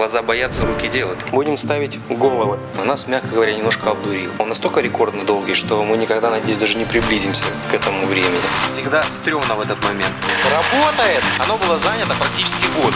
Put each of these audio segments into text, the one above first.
Глаза боятся, руки делают. Будем ставить головы. Нас, мягко говоря, немножко обдурил. Он настолько рекордно долгий, что мы никогда, надеюсь, даже не приблизимся к этому времени. Всегда стрёмно в этот момент. Работает! Оно было занято практически год.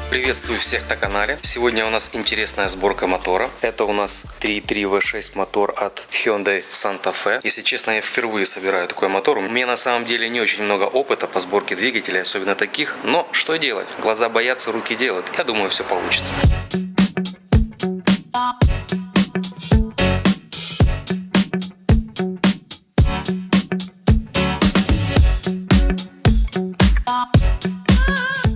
Приветствую всех на канале. Сегодня у нас интересная сборка мотора. Это у нас 3.3 V6 мотор от Hyundai Santa Fe. Если честно, я впервые собираю такой мотор. У меня на самом деле не очень много опыта по сборке двигателей, особенно таких. Но что делать? Глаза боятся, руки делают. Я думаю, все получится.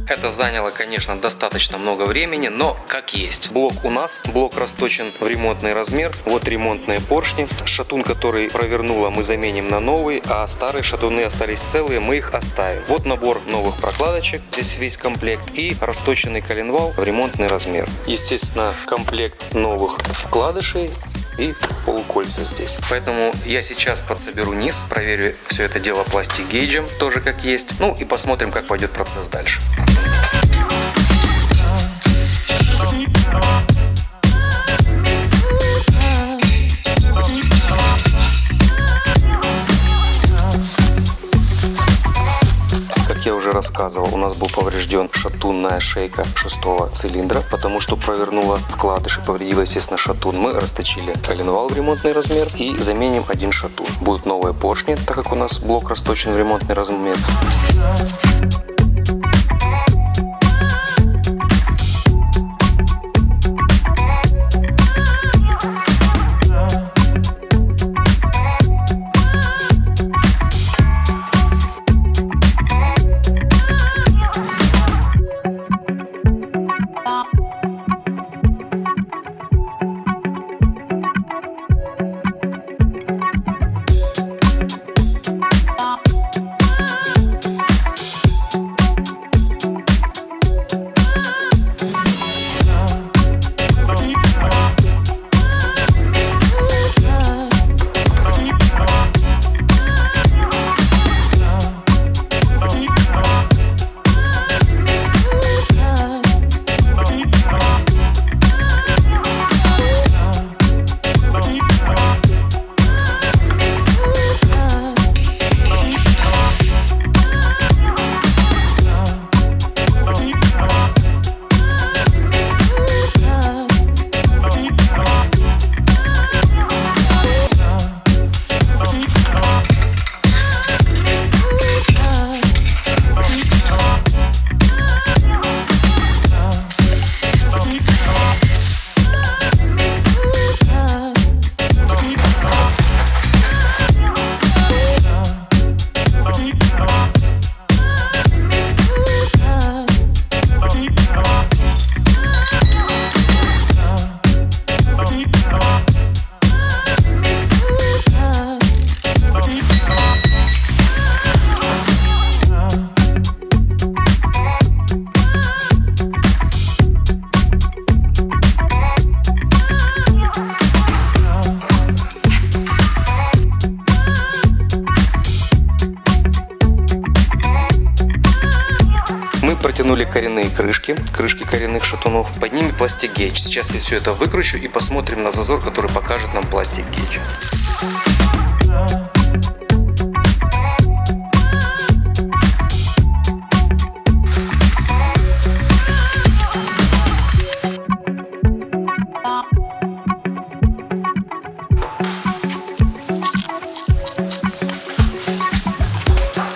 Это заняло, конечно, достаточно много времени, но как есть. Блок у нас, блок расточен в ремонтный размер. Вот ремонтные поршни. Шатун, который провернуло, мы заменим на новый, а старые шатуны остались целые, мы их оставим. Вот набор новых прокладочек, здесь весь комплект, и расточенный коленвал в ремонтный размер. Естественно, комплект новых вкладышей и полукольца здесь. Поэтому я сейчас подсоберу низ, проверю все это дело пластик-гейджем, тоже как есть. Ну и посмотрим, как пойдет процесс дальше. Как я уже рассказывал, у нас был поврежден шатунная шейка 6-го цилиндра, потому что провернула вкладыш и повредила, естественно, шатун. Мы расточили коленвал в ремонтный размер и заменим один шатун. Будут новые поршни, так как у нас блок расточен в ремонтный размер. Протянули коренные крышки коренных шатунов. Под ними пластик-гейдж. Сейчас я все это выкручу и посмотрим на зазор, который покажет нам пластик-гейдж.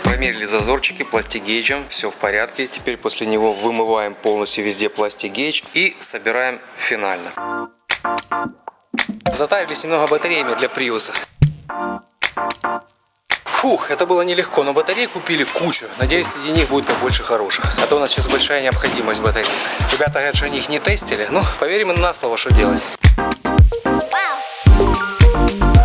Померили зазорчики пластик-гейджем, все в порядке. Теперь после него вымываем полностью везде пластик-гейдж и собираем финально. Затарились немного батареями для Приуса. Фух, это было нелегко, но батарей купили кучу. Надеюсь, среди них будет побольше хороших. А то у нас сейчас большая необходимость батарей. Ребята говорят, что они их не тестили. Ну, поверим им на слово, что делать.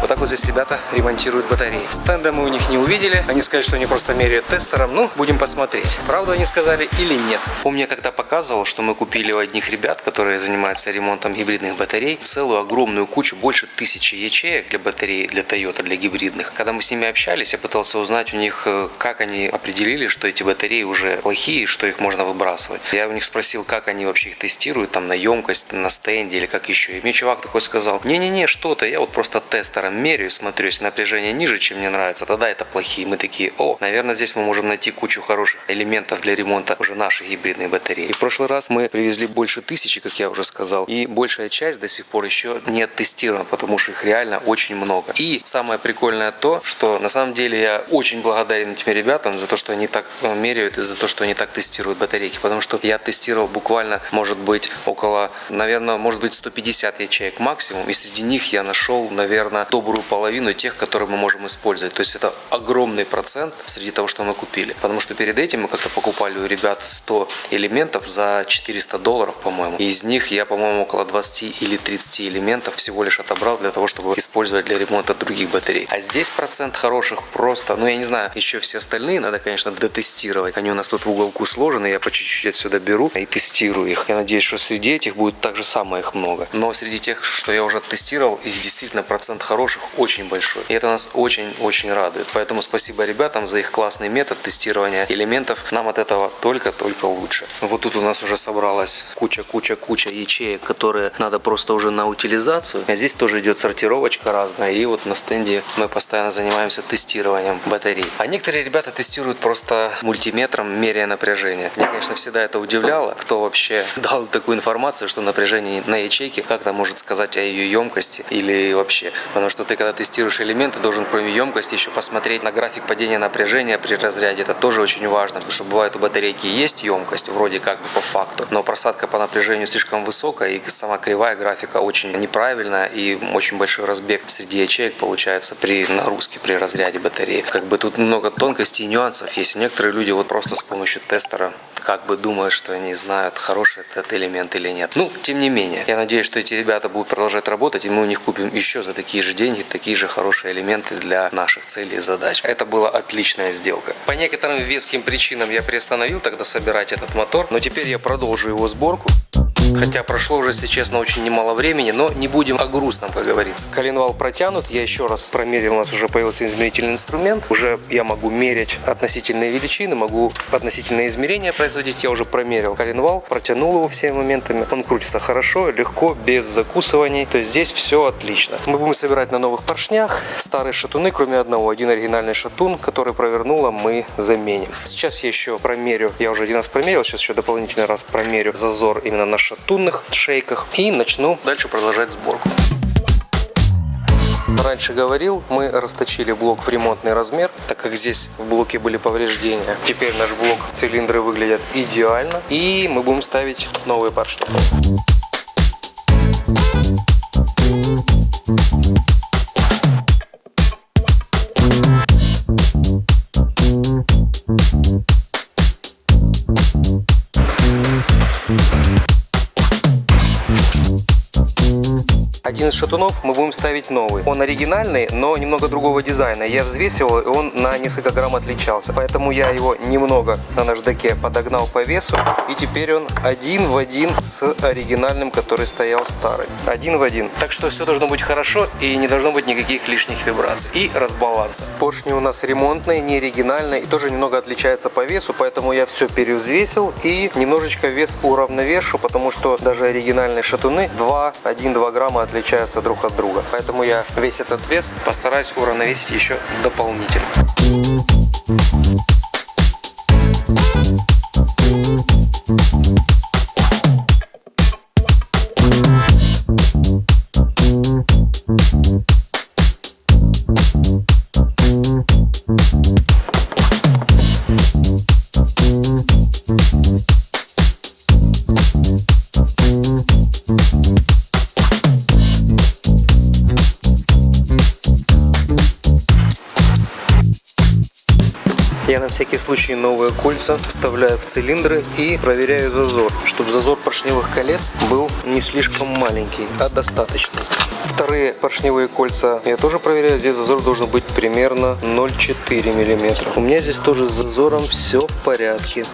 Вот вот здесь ребята ремонтируют батареи. Стенда мы у них не увидели. Они сказали, что они просто меряют тестером. Ну, будем посмотреть, правду они сказали или нет. Помню, я когда показывал, что мы купили у одних ребят, которые занимаются ремонтом гибридных батарей, целую огромную кучу, больше 1000 ячеек для батарей, для Toyota, для гибридных. Когда мы с ними общались, я пытался узнать у них, как они определили, что эти батареи уже плохие, что их можно выбрасывать. Я у них спросил, как они вообще их тестируют, там на емкость, на стенде или как еще. И мне чувак такой сказал: не-не-не, что-то, я вот просто тестером меряю, смотрю, если напряжение ниже, чем мне нравится, тогда это плохие. Мы такие: о, наверное, здесь мы можем найти кучу хороших элементов для ремонта уже наших гибридных батарей. И в прошлый раз мы привезли больше 1000, как я уже сказал, и большая часть до сих пор еще не оттестирована, потому что их реально очень много. И самое прикольное то, что на самом деле я очень благодарен этим ребятам за то, что они так меряют и за то, что они так тестируют батарейки, потому что я тестировал буквально, может быть, около, наверное, может быть 150 ячеек максимум, и среди них я нашел, наверное, добрую половину тех, которые мы можем использовать. То есть это огромный процент среди того, что мы купили, потому что перед этим мы как-то покупали у ребят 100 элементов за $400, по-моему. И из них я, по-моему, около 20 или 30 элементов всего лишь отобрал для того, чтобы использовать для ремонта других батарей. А здесь процент хороших просто, ну я не знаю, еще все остальные надо, конечно, дотестировать. Они у нас тут в уголку сложены, я по чуть-чуть отсюда беру и тестирую их. Я надеюсь, что среди этих будет так же самое их много. Но среди тех, что я уже тестировал, их действительно процент хороших очень большой. И это нас очень-очень радует. Поэтому спасибо ребятам за их классный метод тестирования элементов. Нам от этого только-только лучше. Вот тут у нас уже собралась куча ячеек, которые надо просто уже на утилизацию. А здесь тоже идет сортировочка разная. И вот на стенде мы постоянно занимаемся тестированием батарей. А некоторые ребята тестируют просто мультиметром, меряя напряжение. Меня, конечно, всегда это удивляло, кто вообще дал такую информацию, что напряжение на ячейке как-то может сказать о ее емкости или вообще. Потому что ты, когда тестируешь элементы, должен кроме емкости еще посмотреть на график падения напряжения при разряде. Это тоже очень важно, потому что бывает у батарейки есть емкость, вроде как бы по факту, но просадка по напряжению слишком высокая, и сама кривая графика очень неправильная, и очень большой разбег среди ячеек получается при нагрузке, при разряде батареи. Как бы тут много тонкостей и нюансов есть. Некоторые люди вот просто с помощью тестера как бы думают, что они знают, хороший этот элемент или нет. Ну, тем не менее, я надеюсь, что эти ребята будут продолжать работать, и мы у них купим еще за такие же деньги такие же хорошие элементы для наших целей и задач. Это была отличная сделка. По некоторым веским причинам я приостановил тогда собирать этот мотор, но теперь я продолжу его сборку. Хотя прошло уже, если честно, очень немало времени, но не будем о грустном, как говорится. Коленвал протянут, я еще раз промерил, у нас уже появился измерительный инструмент. Уже я могу мерять относительные величины, могу относительные измерения производить, я уже промерил коленвал, протянул его всеми моментами. Он крутится хорошо, легко, без закусываний, то есть здесь все отлично. Мы будем собирать на новых поршнях. Старые шатуны, кроме одного, один оригинальный шатун, который провернуло, мы заменим. Сейчас я еще промерю, я уже один раз промерил, сейчас еще дополнительный раз промерю зазор именно на шатунных шейках и начну дальше продолжать сборку. Раньше говорил, мы расточили блок в ремонтный размер, так как здесь в блоке были повреждения. Теперь наш блок, цилиндры выглядят идеально, и мы будем ставить новые поршни. Один из шатунов мы будем ставить новый. Он оригинальный, но немного другого дизайна. Я взвесил, и он на несколько грамм отличался. Поэтому я его немного на наждаке подогнал по весу. И теперь он один в один с оригинальным, который стоял старый. Один в один. Так что все должно быть хорошо и не должно быть никаких лишних вибраций. И разбаланса. Поршни у нас ремонтные, не оригинальные. И тоже немного отличаются по весу. Поэтому я все перевзвесил и немножечко вес уравновешу. Потому что даже оригинальные шатуны 1-2 грамма отличаются друг от друга. Поэтому я весь этот вес постараюсь уравновесить еще дополнительно. всякий случай новые кольца вставляю в цилиндры и проверяю зазор, чтобы зазор поршневых колец был не слишком маленький, а достаточный. Вторые поршневые кольца я тоже проверяю. Здесь зазор должен быть примерно 0,4 мм. У меня здесь тоже с зазором все в порядке.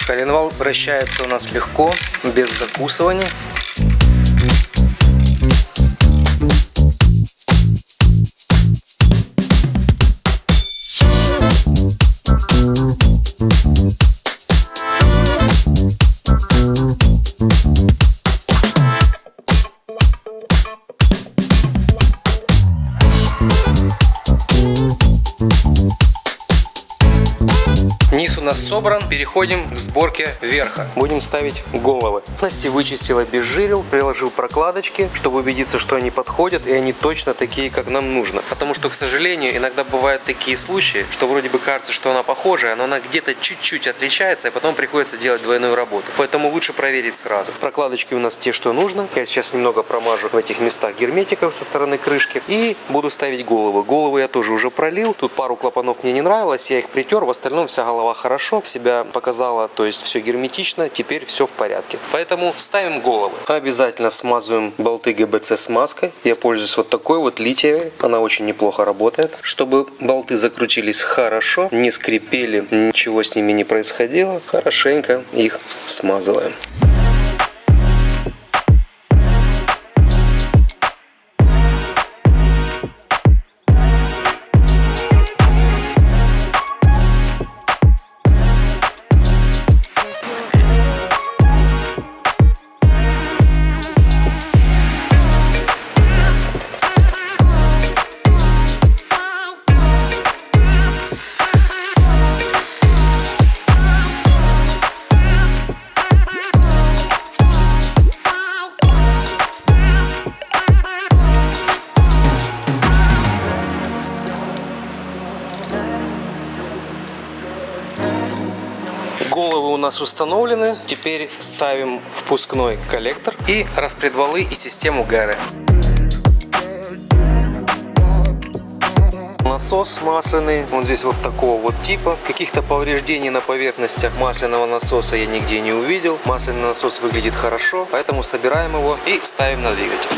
Коленвал вращается у нас легко, без закусывания. Низ у нас собран, переходим к сборке верха. Будем ставить головы. Настя вычистил, обезжирил, приложил прокладочки, чтобы убедиться, что они подходят и они точно такие, как нам нужно. Потому что, к сожалению, иногда бывают такие случаи, что вроде бы кажется, что она похожая, но она где-то чуть-чуть отличается, и потом приходится делать двойную работу. Поэтому лучше проверить сразу. Прокладочки у нас те, что нужно. Я сейчас немного промажу в этих местах герметиков со стороны крышки и буду ставить головы. Головы я тоже уже пролил. Тут пару клапанов мне не нравилось, я их притер. В остальном вся голова хорошо себя показала, то есть все герметично, теперь все в порядке. Поэтому ставим головы. Обязательно смазываем болты ГБЦ смазкой. Я пользуюсь вот такой вот литиевой, она очень неплохо работает. Чтобы болты закрутились хорошо, не скрипели, ничего с ними не происходило, хорошенько их смазываем. Головы у нас установлены. Теперь ставим впускной коллектор и распредвалы и систему ГАРы. Насос масляный, он здесь вот такого вот типа. Каких-то повреждений на поверхностях масляного насоса я нигде не увидел. Масляный насос выглядит хорошо, поэтому собираем его и ставим на двигатель.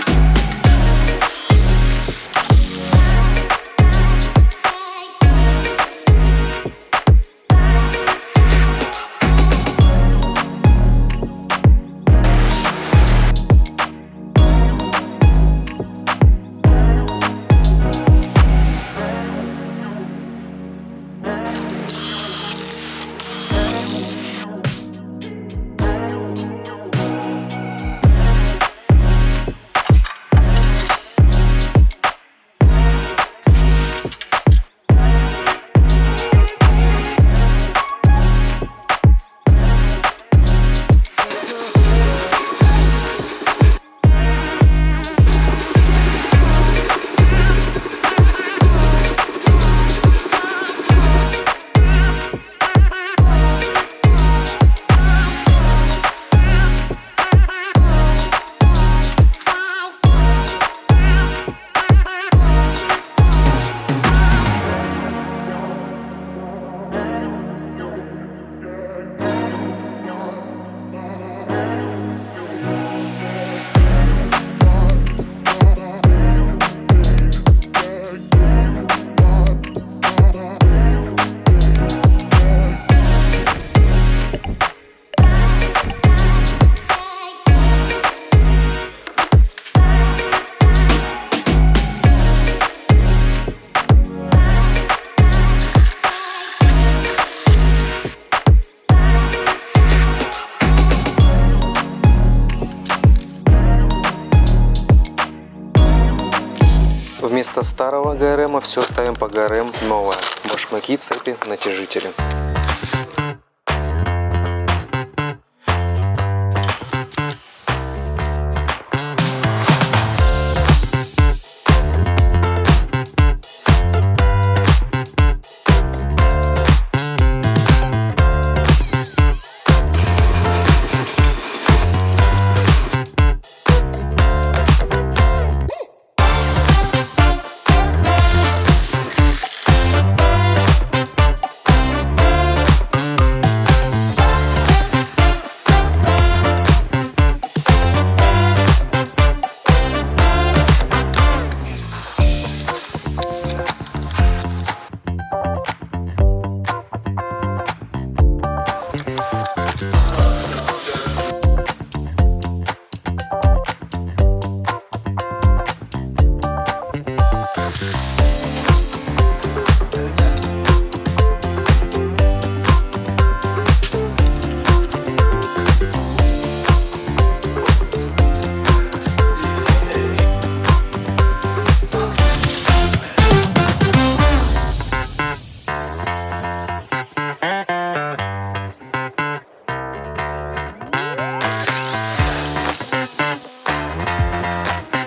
Вместо старого ГРМ все ставим по ГРМ новое. Башмаки, цепи, натяжители.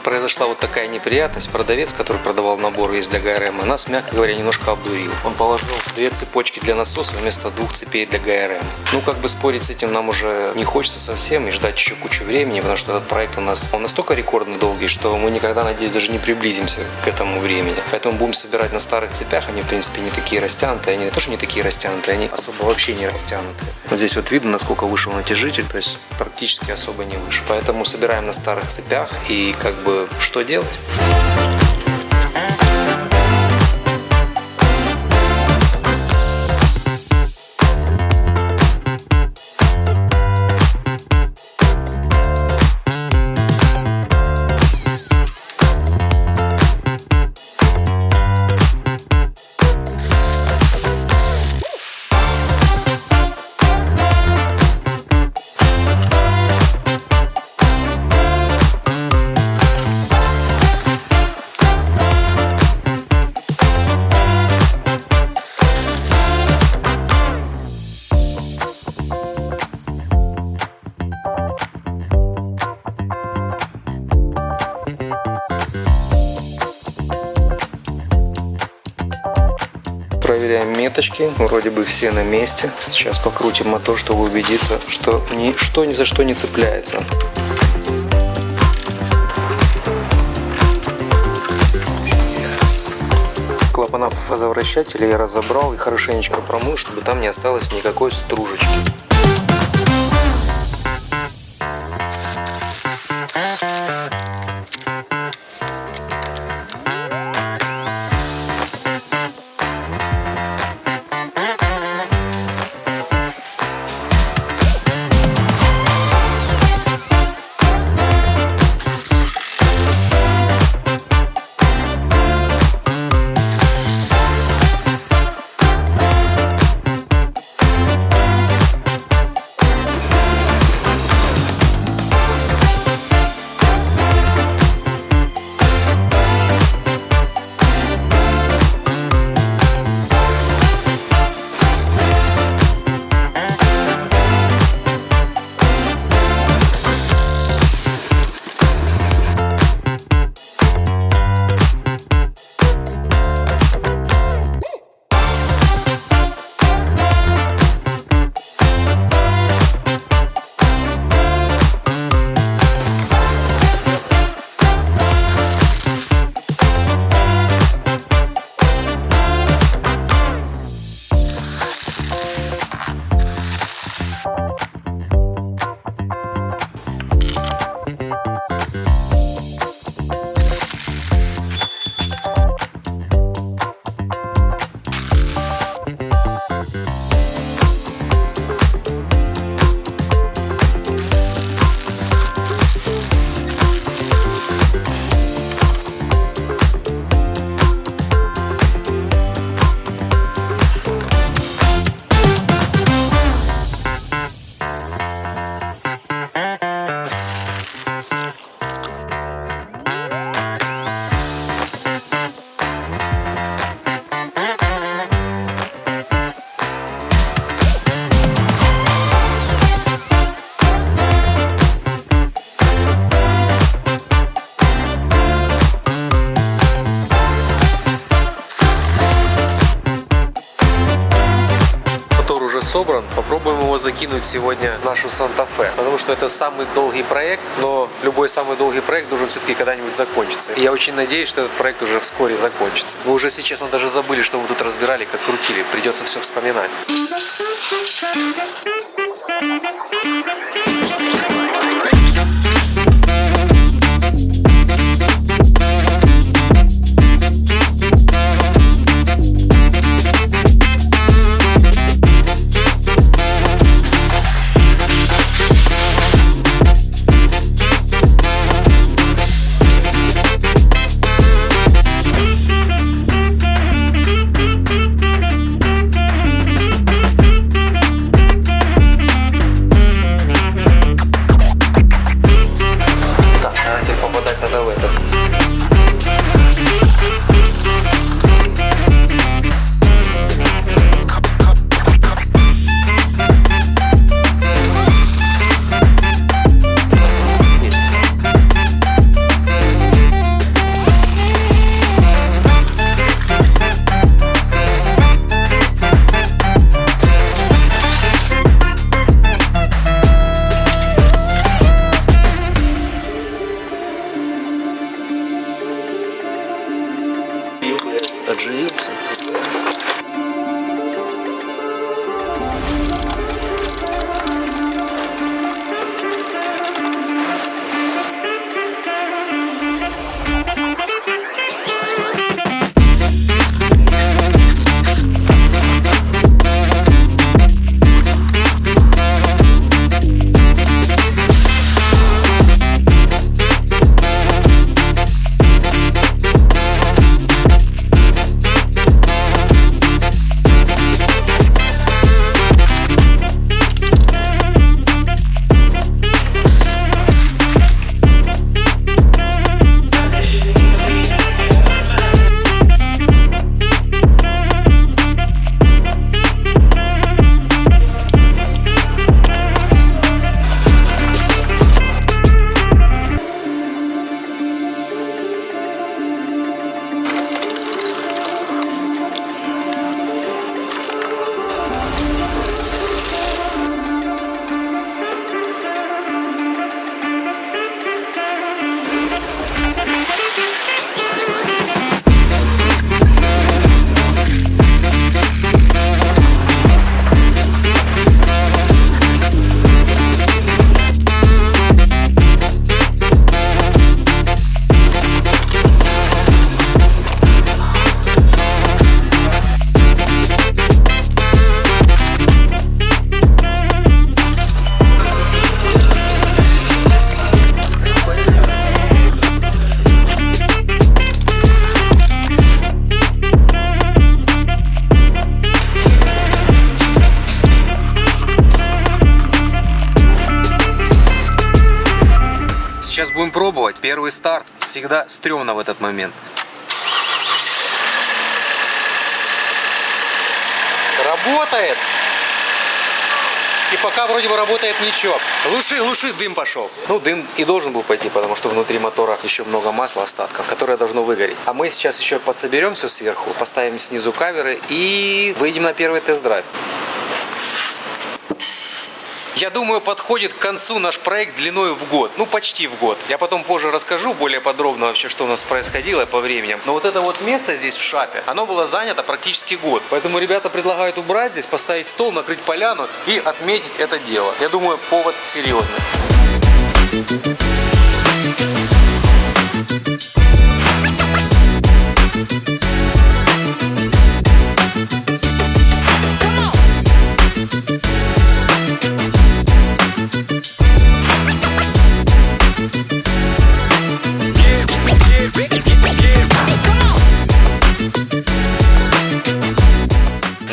Произошла вот такая неприятность. Продавец, который продавал набор весь для ГРМ, нас, мягко говоря, немножко обдурил. Он положил 2 цепочки для насоса вместо 2 цепей для ГРМ. Ну, как бы спорить с этим нам уже не хочется совсем и ждать еще кучу времени, потому что этот проект у нас, он настолько рекордно долгий, что мы никогда, надеюсь, даже не приблизимся к этому времени. Поэтому будем собирать на старых цепях. Они, в принципе, не такие растянутые. Они тоже не такие растянутые, они особо вообще не растянутые. Вот здесь вот видно, насколько вышел натяжитель, то есть практически особо не выше. Поэтому собираем на старых цепях и как бы что делать? Проверяем меточки, вроде бы все на месте. Сейчас покрутим мотор, чтобы убедиться, что ничто ни за что не цепляется. Клапана фазовращателя я разобрал и хорошенечко промыл, чтобы там не осталось никакой стружечки. собран. Попробуем его закинуть сегодня в нашу Санта-Фе. Потому что это самый долгий проект, но любой самый долгий проект должен все-таки когда-нибудь закончиться. И я очень надеюсь, что этот проект уже вскоре закончится. Мы уже, если честно, даже забыли, что мы тут разбирали, как крутили. Придется все вспоминать. Отживился. Сейчас будем пробовать. Первый старт. Всегда стрёмно в этот момент. Работает. И пока вроде бы работает ничего. Глуши, дым пошел. Ну, дым и должен был пойти, потому что внутри мотора еще много масла, остатков, которое должно выгореть. А мы сейчас еще подсоберем все сверху, поставим снизу каверы и выйдем на первый тест-драйв. Я думаю, подходит к концу наш проект длиной в год. Ну, почти в год. Я потом позже расскажу более подробно вообще, что у нас происходило по времени. Но вот это вот место здесь в шапе, оно было занято практически год. Поэтому ребята предлагают убрать здесь, поставить стол, накрыть поляну и отметить это дело. Я думаю, повод серьезный.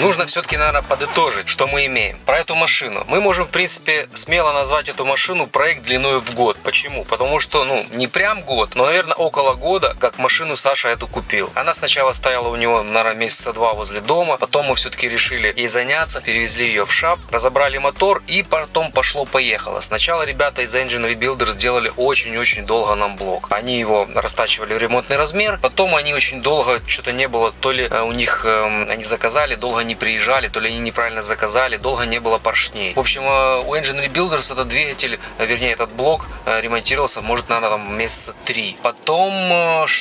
Нужно все-таки, наверное, подытожить, что мы имеем. Про эту машину. Мы можем, в принципе, смело назвать эту машину проект длиной в год. Почему? Потому что, ну, не прям год, но, наверное, около года, как машину Саша эту купил. Она сначала стояла у него, наверное, месяца 2 возле дома. Потом мы все-таки решили ей заняться, перевезли ее в шап, разобрали мотор и потом пошло-поехало. Сначала ребята из Engine Rebuilder сделали очень-очень долго нам блок. Они его растачивали в ремонтный размер. Потом они очень долго, что-то не было, то ли у них, они заказали, долго не приезжали, то ли они неправильно заказали, долго не было поршней. В общем, у Engine Rebuilders этот двигатель, вернее, этот блок ремонтировался, может, надо там месяца 3. Потом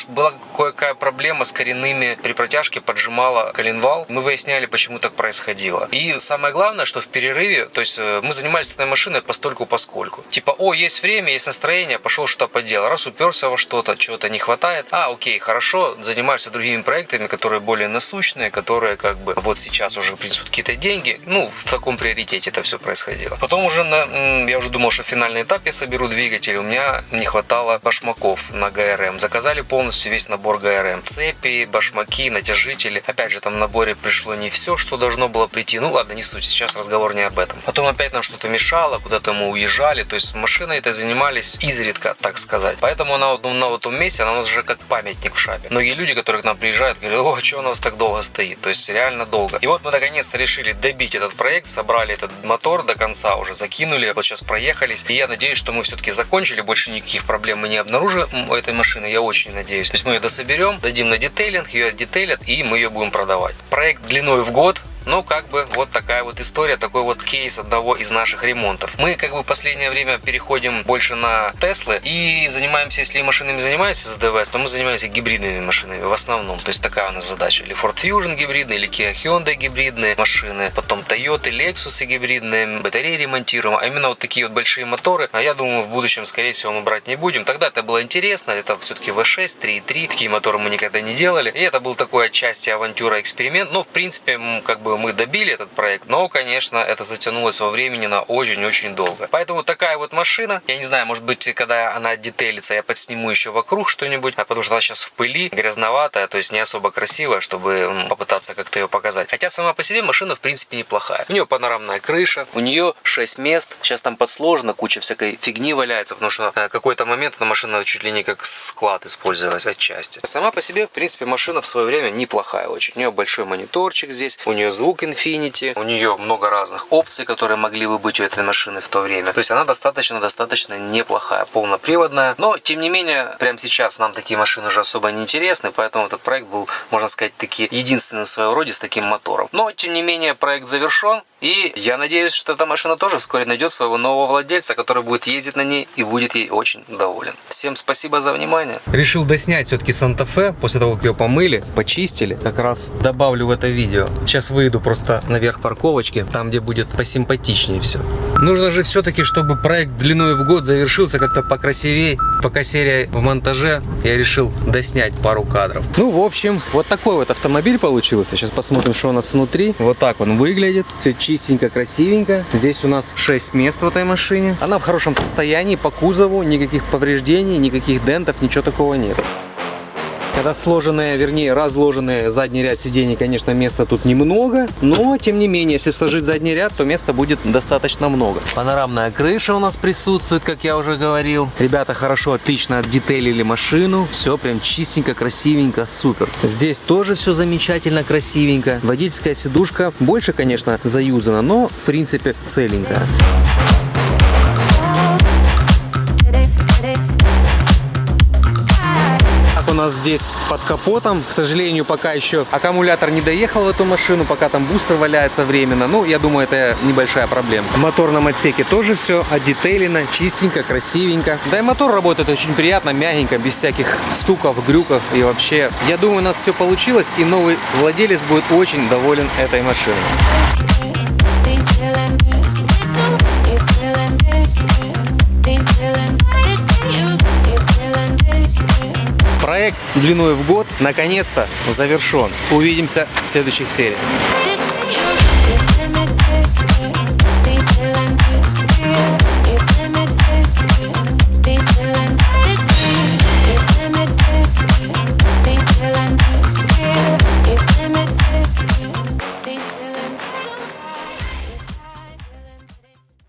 была кое-какая проблема с коренными, при протяжке поджимала коленвал. Мы выясняли, почему так происходило. И самое главное, что в перерыве, то есть мы занимались этой машиной постольку-поскольку. Типа, есть время, есть настроение, пошел что-то поделал. Раз уперся во что-то, чего-то не хватает. Окей, хорошо, занимаемся другими проектами, которые более насущные, которые как бы вот сейчас уже принесут какие-то деньги. В таком приоритете это все происходило. Потом уже я уже думал, что в финальный этап я соберу двигатель. У меня не хватало башмаков на ГРМ. Заказали полностью весь набор ГРМ. Цепи, башмаки, натяжители. Опять же, там в наборе пришло не все, что должно было прийти. Ладно, не суть, сейчас разговор не об этом. Потом опять нам что-то мешало, куда-то мы уезжали. То есть машиной это занимались изредка, так сказать. Поэтому она на том месте, она у нас уже как памятник в шапе. Многие люди, которые к нам приезжают, говорят: что у нас так долго стоит? То есть реально долго. И вот мы наконец-то решили добить этот проект, собрали этот мотор до конца уже, закинули, вот сейчас проехались. И я надеюсь, что мы все-таки закончили, больше никаких проблем мы не обнаружим у этой машины, я очень надеюсь. То есть мы ее дособерем, дадим на детейлинг, ее детейлят, и мы ее будем продавать. Проект длиной в год. Как бы вот такая вот история, такой вот кейс одного из наших ремонтов. Мы как бы в последнее время переходим больше на Теслы и занимаемся, если машинами занимаемся с ДВС, то мы занимаемся гибридными машинами в основном. То есть такая у нас задача. Или Ford Fusion гибридные, или Kia Hyundai гибридные машины, потом Toyota, Lexus гибридные, батареи ремонтируем. А именно вот такие вот большие моторы, я думаю, в будущем, скорее всего, мы брать не будем. Тогда это было интересно, это все-таки V6, 3.3, такие моторы мы никогда не делали. И это был такой отчасти авантюра, эксперимент. Но в принципе, как бы мы добили этот проект, но, конечно, это затянулось во времени на очень-очень долго. Поэтому такая вот машина, я не знаю, может быть, когда она детейлится, я подсниму еще вокруг что-нибудь, потому что она сейчас в пыли, грязноватая, то есть не особо красивая, чтобы попытаться как-то ее показать. Хотя сама по себе машина, в принципе, неплохая. У нее панорамная крыша, у нее 6 мест, сейчас там подсложено, куча всякой фигни валяется, потому что в какой-то момент эта машина чуть ли не как склад использовалась отчасти. Сама по себе, в принципе, машина в свое время неплохая очень. У нее большой мониторчик здесь, у нее звук Infinity, у нее много разных опций, которые могли бы быть у этой машины в то время. То есть она достаточно неплохая, полноприводная. Но, тем не менее, прямо сейчас нам такие машины уже особо не интересны, поэтому этот проект был, можно сказать, таки единственный в своем роде с таким мотором. Но, тем не менее, проект завершен. И я надеюсь, что эта машина тоже вскоре найдет своего нового владельца, который будет ездить на ней и будет ей очень доволен. Всем спасибо за внимание. Решил доснять все-таки Санта-Фе после того, как ее помыли, почистили. Как раз добавлю в это видео. Сейчас выйду просто наверх парковочки, там, где будет посимпатичнее все. Нужно же все-таки, чтобы проект длиной в год завершился как-то покрасивее. Пока серия в монтаже, я решил доснять пару кадров. В общем, вот такой вот автомобиль получился. Сейчас посмотрим, что у нас внутри. Вот так он выглядит. Все чистенько, красивенько. Здесь у нас 6 мест в этой машине. Она в хорошем состоянии, по кузову, никаких повреждений, никаких дентов, ничего такого нет. Когда сложенные, вернее разложенные задний ряд сидений, конечно, места тут немного, но тем не менее, если сложить задний ряд, то места будет достаточно много. Панорамная крыша у нас присутствует, как я уже говорил. Ребята хорошо, отлично отдетейлили машину, все прям чистенько, красивенько, супер. Здесь тоже все замечательно, красивенько. Водительская сидушка больше, конечно, заюзана, но в принципе целенькая. У нас здесь под капотом, к сожалению, пока еще аккумулятор не доехал в эту машину, пока там бустер валяется временно. Я думаю, это небольшая проблема. В моторном отсеке тоже все отдетейлено, чистенько, красивенько. Да и мотор работает очень приятно, мягенько, без всяких стуков, грюков. И вообще, я думаю, у нас все получилось, и новый владелец будет очень доволен этой машиной. Проект длиной в год наконец-то завершен. Увидимся в следующих сериях.